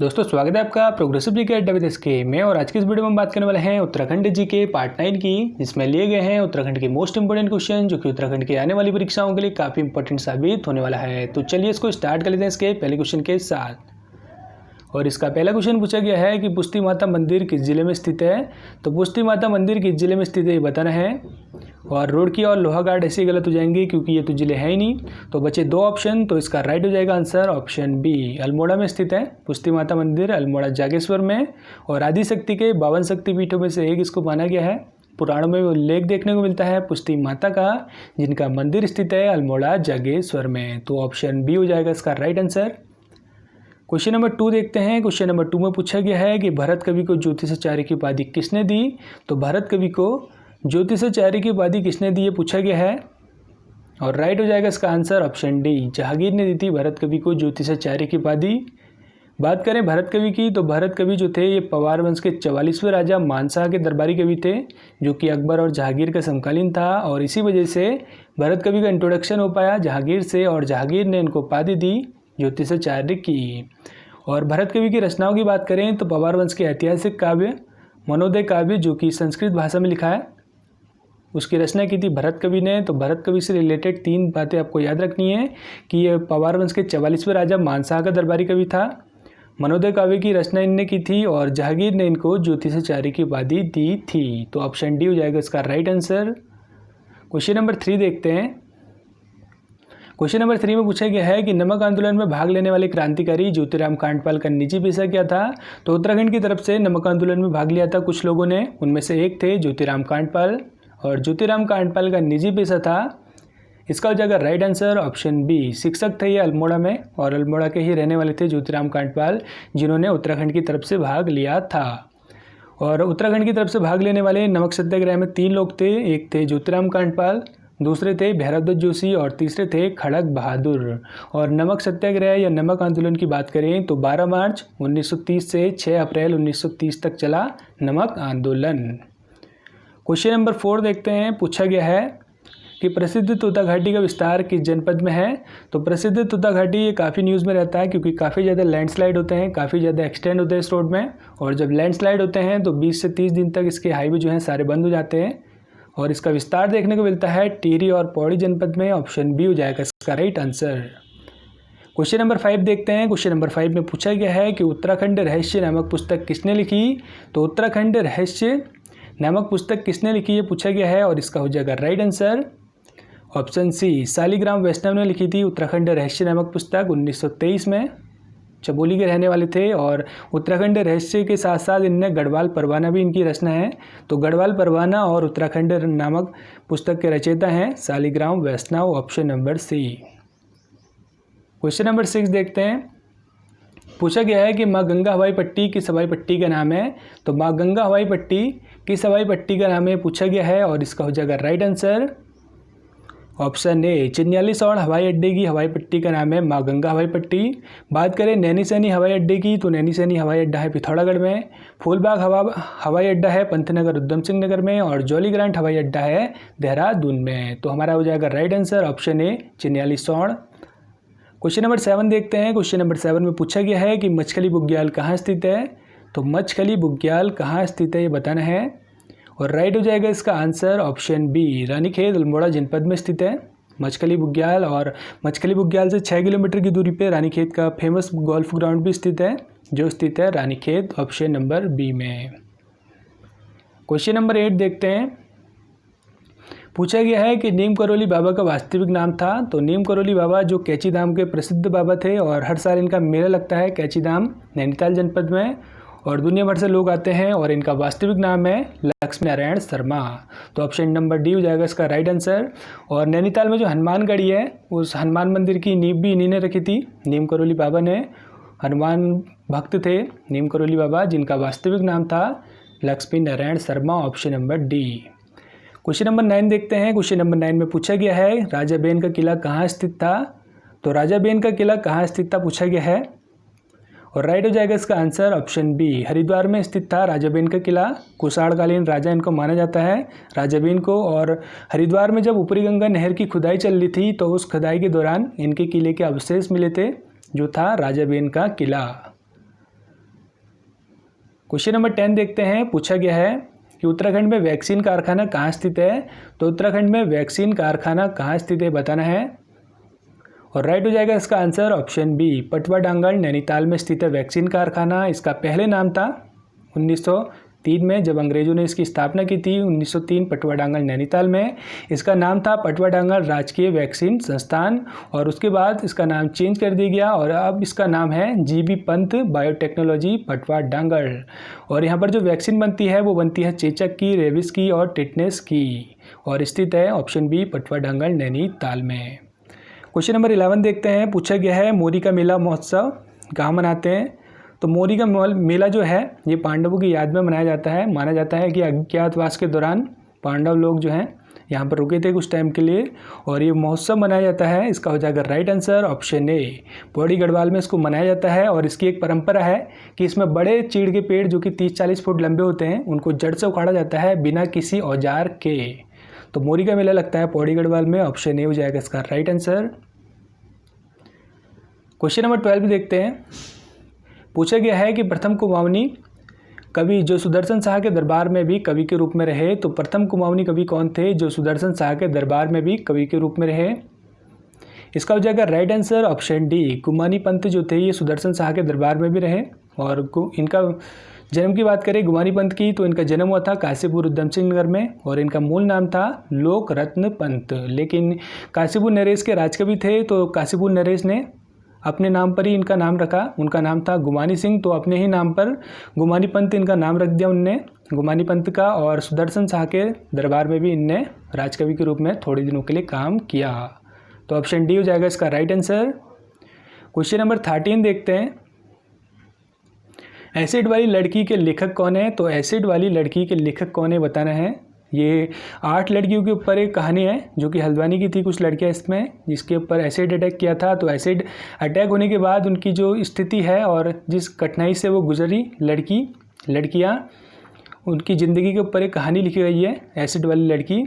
दोस्तों स्वागत है आपका प्रोग्रेसिव जी के डबल के में। और आज की इस वीडियो में हम बात करने वाले हैं उत्तराखंड जी के पार्ट 9 की, जिसमें लिए गए हैं उत्तराखंड के मोस्ट इंपोर्टेंट क्वेश्चन जो कि उत्तराखंड की आने वाली परीक्षाओं के लिए काफ़ी इंपॉर्टेंट साबित होने वाला है। तो चलिए इसको स्टार्ट कर लेते हैं इसके पहले क्वेश्चन के साथ। और इसका पहला क्वेश्चन पूछा गया है कि पुष्टि माता मंदिर किस जिले में स्थित है। तो पुष्टि माता मंदिर किस जिले में स्थित है ये बताना है। और रुड़की और लोहाघाट ऐसे गलत हो जाएंगे क्योंकि ये तो जिले हैं ही नहीं। तो बचे दो ऑप्शन, तो इसका राइट हो जाएगा आंसर ऑप्शन बी, अल्मोड़ा में स्थित है पुष्टि माता मंदिर, अल्मोड़ा जागेश्वर में। और आदिशक्ति के 52 शक्तिपीठों में से एक इसको माना गया है। पुराणों में उल्लेख देखने को मिलता है पुष्टि माता का, जिनका मंदिर स्थित है अल्मोड़ा जागेश्वर में। तो ऑप्शन बी हो जाएगा इसका राइट आंसर। क्वेश्चन नंबर 2 देखते हैं। क्वेश्चन नंबर 2 में पूछा गया है कि भरत कवि को ज्योतिषाचार्य की उपाधि किसने दी। तो भरत कवि को ज्योतिषाचार्य की उपाधि किसने दी ये पूछा गया है। और राइट हो जाएगा इसका आंसर ऑप्शन डी, जहांगीर ने दी थी भरत कवि को ज्योतिषाचार्य की उपाधि। बात करें भरत कवि की, तो भरत कवि जो थे ये पवार वंश के 44वें राजा मानशाह के दरबारी कवि थे, जो कि अकबर और जहांगीर का समकालीन था। और इसी वजह से भरत कवि का इंट्रोडक्शन हो पाया जहांगीर से, और जहांगीर ने इनको उपाधि दी ज्योतिषाचार्य की। और भरत कवि की रचनाओं की बात करें तो पवार वंश के ऐतिहासिक काव्य मनोदय काव्य, जो कि संस्कृत भाषा में लिखा है, उसकी रचना की थी भरत कवि ने। तो भरत कवि से रिलेटेड 3 बातें आपको याद रखनी है कि ये पवार वंश के 44वें राजा मानशाह का दरबारी कवि था, मनोदय काव्य की रचना इनने की थी, और जहांगीर ने इनको ज्योतिषाचार्य की उपाधि दी थी। तो ऑप्शन डी हो जाएगा इसका राइट आंसर। क्वेश्चन नंबर 3 देखते हैं। क्वेश्चन नंबर 3 में पूछा गया है कि नमक आंदोलन में भाग लेने वाले क्रांतिकारी ज्योतिराम कांडपाल का निजी पेशा क्या था। तो उत्तराखंड की तरफ से नमक आंदोलन में भाग लिया था कुछ लोगों ने, उनमें से एक थे ज्योतिराम कांडपाल। और ज्योतिराम कांडपाल का निजी पेशा था, इसका हो जाएगा राइट आंसर ऑप्शन बी, शिक्षक थे ये अल्मोड़ा में, और अल्मोड़ा के ही रहने वाले थे ज्योतिराम कांडपाल, जिन्होंने उत्तराखंड की तरफ से भाग लिया था। और उत्तराखंड की तरफ से भाग लेने वाले नमक सत्याग्रह में 3 लोग थे, एक थे ज्योतिराम कांडपाल, दूसरे थे भैरवदत्त जोशी, और तीसरे थे खड़क बहादुर। और नमक सत्याग्रह या नमक आंदोलन की बात करें तो 12 मार्च 1930 से 6 अप्रैल 1930 तक चला नमक आंदोलन। क्वेश्चन नंबर 4 देखते हैं। पूछा गया है कि प्रसिद्ध तोता घाटी का विस्तार किस जनपद में है। तो प्रसिद्ध तोता घाटी ये काफ़ी न्यूज़ में रहता है क्योंकि काफ़ी ज़्यादा लैंडस्लाइड होते हैं, काफ़ी ज़्यादा एक्सटेंड होते हैं इस रोड में। और जब लैंडस्लाइड होते हैं तो 20 से 30 दिन तक इसके हाईवे जो हैं सारे बंद हो जाते हैं। और इसका विस्तार देखने को मिलता है टिहरी और पौड़ी जनपद में। ऑप्शन बी हो जाएगा इसका राइट आंसर। क्वेश्चन नंबर 5 देखते हैं। क्वेश्चन नंबर 5 में पूछा गया है कि उत्तराखंड रहस्य नामक पुस्तक किसने लिखी। तो उत्तराखंड रहस्य नामक पुस्तक किसने लिखी ये पूछा गया है, और इसका हो जाएगा right answer option C, Shaligram Vaishnav ने लिखी थी उत्तराखंड रहस्य नामक पुस्तक 1923 में। चमोली के रहने वाले थे, और उत्तराखंड रहस्य के साथ साथ इनने गढ़वाल परवाना भी इनकी रचना है। तो गढ़वाल परवाना और उत्तराखंड नामक पुस्तक के रचयिता हैं Shaligram Vaishnav, option number C. Question number 6 देखते हैं। पूछा गया है कि माँ गंगा हवाई पट्टी किस हवाई पट्टी का नाम है। तो माँ गंगा हवाई पट्टी किस हवाई पट्टी का नाम है पूछा गया है, और इसका हो जाएगा right answer option A, Chinyalisaur हवाई अड्डे की हवाई पट्टी का नाम है माँ गंगा हवाई पट्टी। बात करें नैनीसैनी हवाई अड्डे की, तो नैनीसैनी हवाई अड्डा है पिथौरागढ़ में, फूलबाग हवाई अड्डा है पंतनगर उधम सिंह नगर में, और जॉली ग्रांट हवाई अड्डा है देहरादून में। तो हमारा हो जाएगा right answer option A, Chinyalisaur. Question number 7 देखते हैं। क्वेश्चन नंबर 7 में पूछा गया है कि मच्छखली बुग्याल कहाँ स्थित है। तो मच्छखली बुग्याल कहाँ स्थित है ये बताना है, और राइट हो जाएगा इसका answer option B, Ranikhet Almora जनपद में स्थित है मच्छखली बुग्याल। और मच्छखली बुग्याल से 6 किलोमीटर की दूरी पे रानीखेत का फेमस गोल्फ ग्राउंड भी स्थित है, जो स्थित है रानीखेत, ऑप्शन नंबर बी में। क्वेश्चन नंबर 8 देखते हैं। पूछा गया है कि नीम करोली बाबा का वास्तविक नाम था। तो नीम करोली बाबा जो कैची धाम के प्रसिद्ध बाबा थे, और हर साल इनका मेला लगता है कैची धाम नैनीताल जनपद में, और दुनिया भर से लोग आते हैं, और इनका वास्तविक नाम है लक्ष्मी नारायण शर्मा। तो ऑप्शन नंबर डी हो जाएगा इसका राइट आंसर। और नैनीताल में जो हनुमान गढ़ी है, उस हनुमान मंदिर की नींव भी इन्हीं ने रखी थी, नीम करोली बाबा ने। हनुमान भक्त थे नीम करोली बाबा, जिनका वास्तविक नाम था Lakshmi Narayan Sharma, option number D. Question number 9 देखते हैं। क्वेश्चन नंबर 9 में पूछा गया है राजा बेन का किला कहाँ स्थित था। तो राजा बेन का किला कहाँ स्थित था पूछा गया है, और राइट हो जाएगा इसका आंसर ऑप्शन बी, हरिद्वार में स्थित था राजाबेन का किला। कुषाणकालीन राजा इनको माना जाता है राजाबेन को। और हरिद्वार में जब ऊपरी गंगा नहर की खुदाई चल रही थी तो उस खुदाई के दौरान इनके किले के अवशेष मिले थे, जो था राजाबेन का किला। क्वेश्चन नंबर 10 देखते हैं। पूछा गया है कि उत्तराखंड में वैक्सीन कारखाना कहाँ स्थित है। तो उत्तराखंड में वैक्सीन कारखाना कहाँ स्थित है बताना है। और राइट हो जाएगा इसका answer option B, Patwa Dangal Nainital में स्थित है वैक्सीन कारखाना। इसका पहले नाम था 1903 में, जब अंग्रेजों ने इसकी स्थापना की थी 1903 पटवा डांगल नैनीताल में। इसका नाम था पटवा डांगल राजकीय वैक्सीन संस्थान, और उसके बाद इसका नाम चेंज कर दिया गया और अब इसका नाम है जीबी पंत बायोटेक्नोलॉजी पटवा डांगल। और यहाँ पर जो वैक्सीन बनती है वो बनती है चेचक की, रेबिस की और टिटनेस की, और स्थित है ऑप्शन बी पटवा डांगल नैनीताल में। क्वेश्चन नंबर 11 देखते हैं। पूछा गया है मोरी का मेला महोत्सव कहाँ मनाते हैं। तो मोरी का मेला जो है ये पांडवों की याद में मनाया जाता है। माना जाता है कि अज्ञातवास के दौरान पांडव लोग जो हैं यहाँ पर रुके थे कुछ टाइम के लिए, और ये महोत्सव मनाया जाता है। इसका हो जाएगा right answer option A, Pauri Garhwal में इसको मनाया जाता है। और इसकी एक परंपरा है कि इसमें बड़े चीड़ के पेड़ जो कि 30-40 फुट लंबे होते हैं उनको जड़ से उखाड़ा जाता है बिना किसी औजार के। तो मोरी का मेला लगता है पौड़ी गढ़वाल में, ऑप्शन ए हो जाएगा इसका राइट आंसर। क्वेश्चन नंबर 12 देखते हैं। पूछा गया है कि प्रथम कुमाऊनी कवि जो सुदर्शन शाह के दरबार में भी कवि के रूप में रहे। तो प्रथम कुमाऊनी कवि कौन थे जो सुदर्शन शाह के दरबार में भी कवि के रूप में रहे। इसका हो जाएगा राइट आंसर ऑप्शन डी, गुमानी पंत जो थे ये सुदर्शन शाह के दरबार में भी रहे। और इनका जन्म की बात करें गुमानी पंत की, तो इनका जन्म हुआ था काशीपुर उधम सिंह नगर में, और इनका मूल नाम था लोक रत्न पंत। लेकिन काशीपुर नरेश के राजकवि थे, तो काशीपुर नरेश ने अपने नाम पर ही इनका नाम रखा। उनका नाम था गुमानी सिंह, तो अपने ही नाम पर गुमानी पंत इनका नाम रख दिया उनने, गुमानी पंत का। और सुदर्शन शाह के दरबार में भी इनने राजकवि के रूप में थोड़े दिनों के लिए काम किया। तो ऑप्शन डी हो जाएगा इसका राइट आंसर। क्वेश्चन नंबर 13 देखते हैं। एसिड वाली लड़की के लेखक कौन है। तो एसिड वाली लड़की के लेखक कौन है बताना है। ये 8 लड़कियों के ऊपर एक कहानी है जो कि हल्द्वानी की थी कुछ लड़कियां इसमें, जिसके ऊपर एसिड अटैक किया था। तो एसिड अटैक होने के बाद उनकी जो स्थिति है और जिस कठिनाई से वो गुजरी लड़कियां, उनकी ज़िंदगी के ऊपर एक कहानी लिखी गई है एसिड वाली लड़की,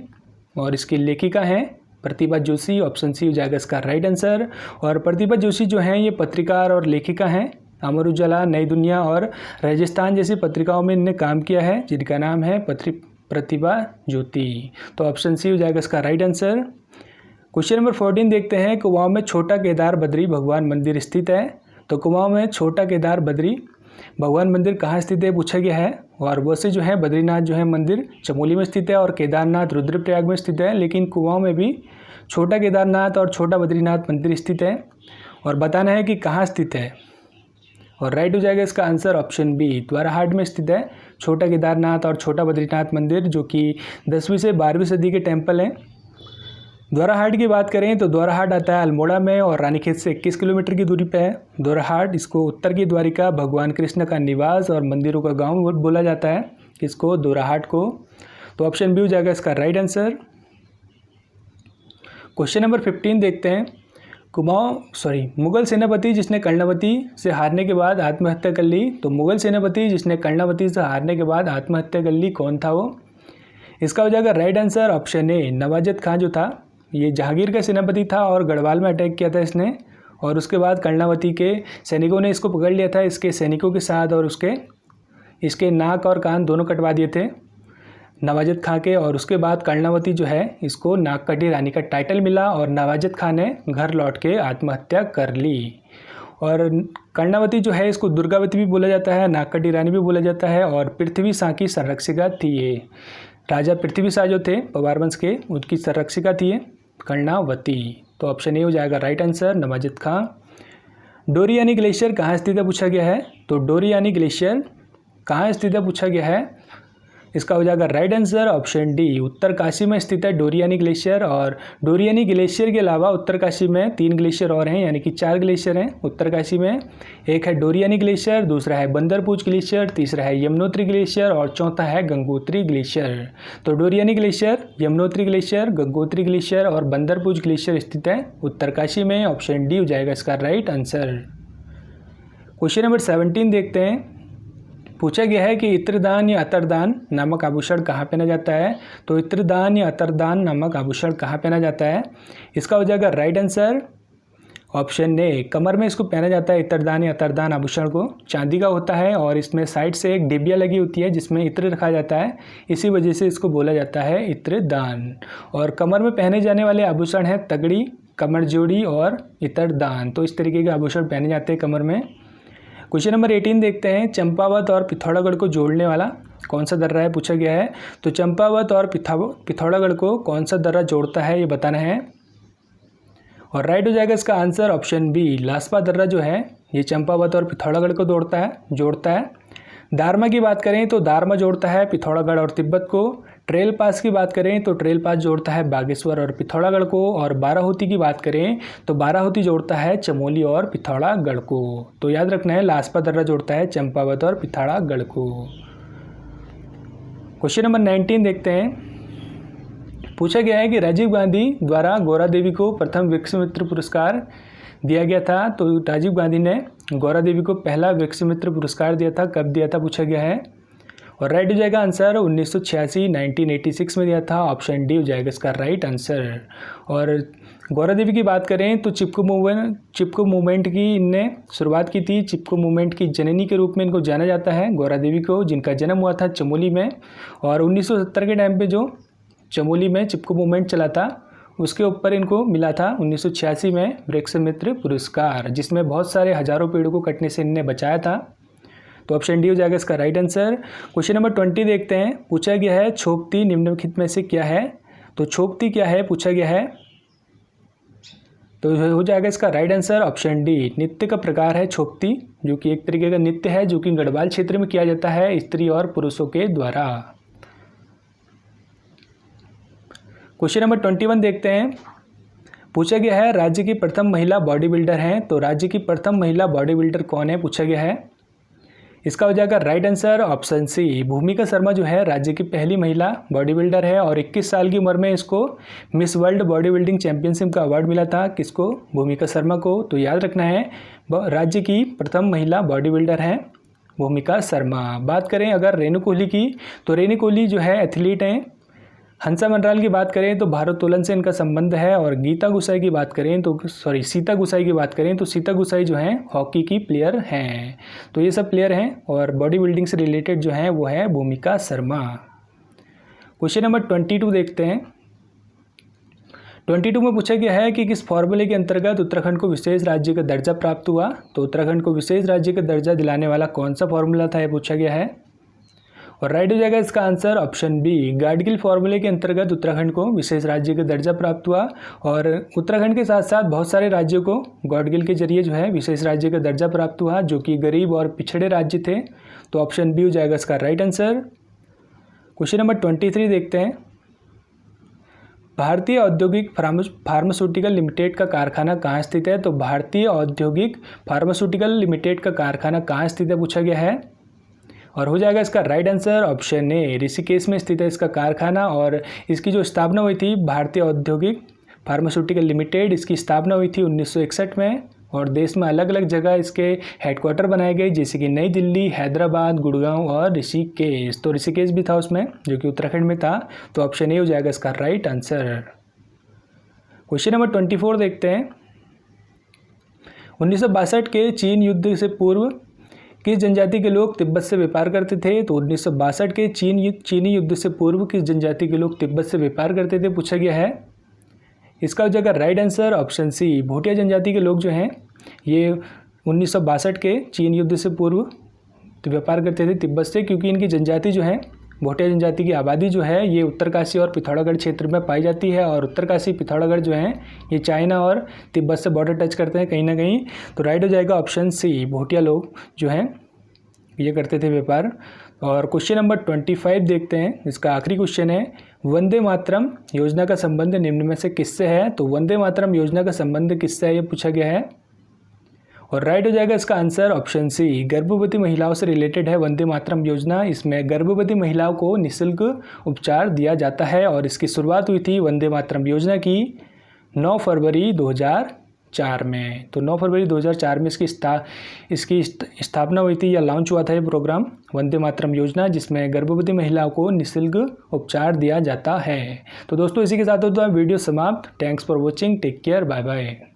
और इसकी लेखिका हैं प्रतिभा जोशी। ऑप्शन सी हो जाएगा इसका राइट आंसर। और प्रतिभा जोशी जो हैं ये पत्रकार और लेखिका हैं। अमर उजाला, नई दुनिया और राजस्थान जैसी पत्रिकाओं में इनने काम किया है, जिनका नाम है प्रतिभा ज्योति। तो ऑप्शन सी हो जाएगा इसका राइट आंसर। क्वेश्चन नंबर 14 देखते हैं। कुमाऊं में छोटा केदार बद्री भगवान मंदिर स्थित है। तो कुमाऊं में छोटा केदार बद्री भगवान मंदिर कहाँ स्थित है पूछा गया है। और वैसे जो है बद्रीनाथ जो है मंदिर चमोली में स्थित है और केदारनाथ रुद्रप्रयाग में स्थित है, लेकिन कुमाऊं में भी छोटा केदारनाथ और छोटा बद्रीनाथ मंदिर स्थित है, और बताना है कि कहाँ स्थित है। और राइट हो जाएगा इसका आंसर ऑप्शन बी, द्वाराहाट में स्थित है छोटा केदारनाथ और छोटा बद्रीनाथ मंदिर, जो कि 10वीं से 12वीं सदी के टेम्पल हैं। द्वाराहाट की बात करें तो द्वाराहाट आता है अल्मोड़ा में और रानीखेत से 21 किलोमीटर की दूरी पे है द्वाराहाट। इसको उत्तर की द्वारिका, भगवान कृष्ण का निवास और मंदिरों का गांव बोला जाता है, इसको द्वाराहाट को। तो ऑप्शन बी हो जाएगा इसका राइट आंसर। क्वेश्चन नंबर 15 देखते हैं। मुगल सेनापति जिसने कर्णावती से हारने के बाद आत्महत्या कर ली। तो मुगल सेनापति जिसने कर्णावती से हारने के बाद आत्महत्या कर ली कौन था वो। इसका हो जाएगा राइट आंसर ऑप्शन ए, नवाजत खां जो था ये जहांगीर का सेनापति था और गढ़वाल में अटैक किया था इसने, और उसके बाद कर्णावती के सैनिकों ने इसको पकड़ लिया था इसके सैनिकों के साथ, और इसके नाक और कान दोनों कटवा दिए थे नवाजत खां के। और उसके बाद कर्णावती जो है इसको नागकटी रानी का टाइटल मिला और नवाजत खां ने घर लौट के आत्महत्या कर ली। और कर्णावती जो है इसको दुर्गावती भी बोला जाता है, नागकटी रानी भी बोला जाता है, और पृथ्वी शाह की संरक्षिका थी ये। राजा पृथ्वी शाह जो थे पवार वंश के, उनकी संरक्षिका थी ये कर्णावती। तो ऑप्शन ए हो जाएगा राइट आंसर, नवाजत खां। डोरियानी ग्लेशियर कहाँ स्थित है पूछा गया है। तो डोरियानी ग्लेशियर कहाँ स्थित है पूछा गया है। इसका हो जाएगा right answer option D, Uttarkashi में स्थित है डोरियानी ग्लेशियर। और डोरियानी ग्लेशियर के अलावा उत्तरकाशी में 3 ग्लेशियर और हैं, यानी कि 4 ग्लेशियर हैं उत्तरकाशी में। एक है डोरियानी ग्लेशियर, दूसरा है बंदरपूछ ग्लेशियर, तीसरा है यमुनोत्री ग्लेशियर और चौथा है गंगोत्री ग्लेशियर। तो Doriyani glacier, Yamunotri glacier, Gangotri glacier और बंदरपूछ ग्लेशियर स्थित है उत्तरकाशी में। ऑप्शन डी हो जाएगा इसका राइट आंसर। क्वेश्चन नंबर 17 देखते हैं। पूछा गया है कि इत्रदान या अतरदान नामक आभूषण कहाँ पहना जाता है। तो इत्रदान या अतरदान नामक आभूषण कहाँ पहना जाता है। इसका हो जाएगा राइट आंसर ऑप्शन ए, कमर में इसको पहना जाता है इत्रदान या अतरदान आभूषण को, चांदी का होता है और इसमें साइड से एक डिबिया लगी होती है जिसमें इत्र रखा जाता है, इसी वजह से इसको बोला जाता है इत्रदान। और कमर में पहने जाने वाले आभूषण हैं तगड़ी, कमर जोड़ी और इत्रदान। तो इस तरीके के आभूषण पहने जाते हैं कमर में। क्वेश्चन नंबर 18 देखते हैं, चंपावत और पिथौरागढ़ को जोड़ने वाला कौन सा दर्रा है पूछा गया है। तो चंपावत और पिथौरागढ़ को कौन सा दर्रा जोड़ता है ये बताना है। और राइट हो जाएगा इसका आंसर ऑप्शन बी, लास्पा दर्रा जो है ये चंपावत और पिथौरागढ़ को जोड़ता है। दारमा की बात करें तो दारमा जोड़ता है पिथौरागढ़ और तिब्बत को। ट्रेल पास की बात करें तो ट्रेल पास जोड़ता है बागेश्वर और पिथौरागढ़ को। और बाराहोती की बात करें तो बाराहोती जोड़ता है चमोली और पिथौरागढ़ को। तो याद रखना है लास्पा दर्रा जोड़ता है चंपावत और पिथौरागढ़ को। क्वेश्चन नंबर 19 देखते हैं, पूछा गया है कि राजीव गांधी द्वारा गौरा देवी को प्रथम विश्वामित्र पुरस्कार दिया गया था। तो राजीव गांधी ने गौरा देवी को पहला विश्वामित्र पुरस्कार दिया था, कब दिया था पूछा गया है। और राइट हो जाएगा आंसर 1986 में दिया था, ऑप्शन डी हो जाएगा इसका राइट आंसर। और गौरा देवी की बात करें तो चिपको मूवमेंट की इनने शुरुआत की थी। चिपको मूवमेंट की जननी के रूप में इनको जाना जाता है गौरा देवी को, जिनका जन्म हुआ था चमोली में। और 1970 के टाइम पे जो चमोली में चिपको मूवमेंट चला था उसके ऊपर इनको मिला था 1986 में विश्वामित्र पुरस्कार, जिसमें बहुत सारे हजारों पेड़ों को कटने से इनने बचाया था। तो ऑप्शन डी हो जाएगा इसका राइट आंसर। क्वेश्चन नंबर 20 देखते हैं, पूछा गया है छोकती निम्नलिखित में से क्या है। तो छोकती क्या है पूछा गया है, तो हो जाएगा इसका राइट आंसर ऑप्शन डी, नृत्य का प्रकार है छोकती, जो कि एक तरीके का नृत्य है जो कि गढ़वाल क्षेत्र में किया जाता है स्त्री और पुरुषों के द्वारा। क्वेश्चन नंबर 21 देखते हैं, पूछा गया है राज्य की प्रथम महिला बॉडी बिल्डर हैं। तो राज्य की प्रथम महिला बॉडी बिल्डर कौन है पूछा गया है। इसका हो जाएगा राइट आंसर ऑप्शन सी, भूमिका शर्मा जो है राज्य की पहली महिला बॉडी बिल्डर है। और 21 साल की उम्र में इसको miss world body building championship का अवार्ड मिला था, किसको, भूमिका शर्मा को। तो याद रखना है राज्य की प्रथम महिला बॉडी बिल्डर हैं भूमिका शर्मा। बात करें अगर रेणु कोहली की, तो रेणु कोहली जो है एथलीट हैं। हंसा मनराल की बात करें तो भारोत्तोलन से इनका संबंध है। और सीता गुसाई की बात करें तो सीता गुसाई जो हैं हॉकी की प्लेयर हैं। तो ये सब प्लेयर हैं और बॉडी बिल्डिंग से रिलेटेड जो हैं वो है भूमिका शर्मा। क्वेश्चन नंबर 22 देखते हैं। 22 में पूछा गया है कि किस फॉर्मूले के अंतर्गत उत्तराखंड को विशेष राज्य का दर्जा प्राप्त हुआ। तो उत्तराखंड को विशेष राज्य का दर्जा दिलाने वाला कौन सा फॉर्मूला था ये पूछा गया है। और राइट हो जाएगा इसका आंसर ऑप्शन बी, गाडगिल फॉर्मूले के अंतर्गत उत्तराखंड को विशेष राज्य का दर्जा प्राप्त हुआ। और उत्तराखंड के साथ साथ बहुत सारे राज्यों को गाडगिल के जरिए जो है विशेष राज्य का दर्जा प्राप्त हुआ, जो कि गरीब और पिछड़े राज्य थे। तो ऑप्शन बी हो जाएगा इसका राइट आंसर। क्वेश्चन नंबर 23 देखते हैं, भारतीय औद्योगिक फार्मास्यूटिकल लिमिटेड का कारखाना कहाँ स्थित है। तो भारतीय औद्योगिक फार्मास्यूटिकल लिमिटेड का कारखाना कहाँ स्थित है पूछा गया है। और हो जाएगा इसका right answer option A, Rishikesh में स्थित है इसका कारखाना। और इसकी जो स्थापना हुई थी भारतीय औद्योगिक फार्मास्यूटिकल लिमिटेड, इसकी स्थापना हुई थी 1961 में। और देश में अलग अलग जगह इसके हेडक्वार्टर बनाए गए, जैसे कि नई दिल्ली, हैदराबाद, गुड़गांव और ऋषिकेश। तो ऋषिकेश भी था उसमें, जो कि उत्तराखंड में था। तो ऑप्शन ए हो जाएगा इसका राइट आंसर। क्वेश्चन नंबर 24 देखते हैं, 1962 के चीन युद्ध से पूर्व किस जनजाति के लोग तिब्बत से व्यापार करते थे। तो 1962 के चीनी युद्ध से पूर्व किस जनजाति के लोग तिब्बत से व्यापार करते थे पूछा गया है। इसका हो जाएगा right answer option C, Bhutia जनजाति के लोग जो हैं ये 1962 के चीन युद्ध से पूर्व व्यापार करते थे तिब्बत से, क्योंकि इनकी जनजाति जो है भूटिया जनजाति की आबादी जो है ये उत्तरकाशी और पिथौरागढ़ क्षेत्र में पाई जाती है। और उत्तरकाशी पिथौरागढ़ जो है ये चाइना और तिब्बत से बॉर्डर टच करते हैं कहीं ना कहीं। तो राइट हो जाएगा ऑप्शन सी, भूटिया लोग जो हैं ये करते थे व्यापार। और क्वेश्चन नंबर 25 देखते हैं, इसका आखिरी क्वेश्चन है, वंदे मातरम योजना का संबंध निम्न में से किससे है। तो वंदे मातरम योजना का संबंध किससे है ये पूछा गया है। और राइट हो जाएगा इसका आंसर ऑप्शन सी, गर्भवती महिलाओं से रिलेटेड है वंदे मातरम योजना। इसमें गर्भवती महिलाओं को निःशुल्क उपचार दिया जाता है। और इसकी शुरुआत हुई थी वंदे मातरम योजना की 9 फरवरी 2004 में। तो 9 फरवरी 2004 में इसकी स्थापना हुई थी या लॉन्च हुआ था ये प्रोग्राम वंदे मातरम योजना, जिसमें गर्भवती महिलाओं को निःशुल्क उपचार दिया जाता है। तो दोस्तों इसी के साथ होता है वीडियो समाप्त। Thanks for watching, take care, bye bye.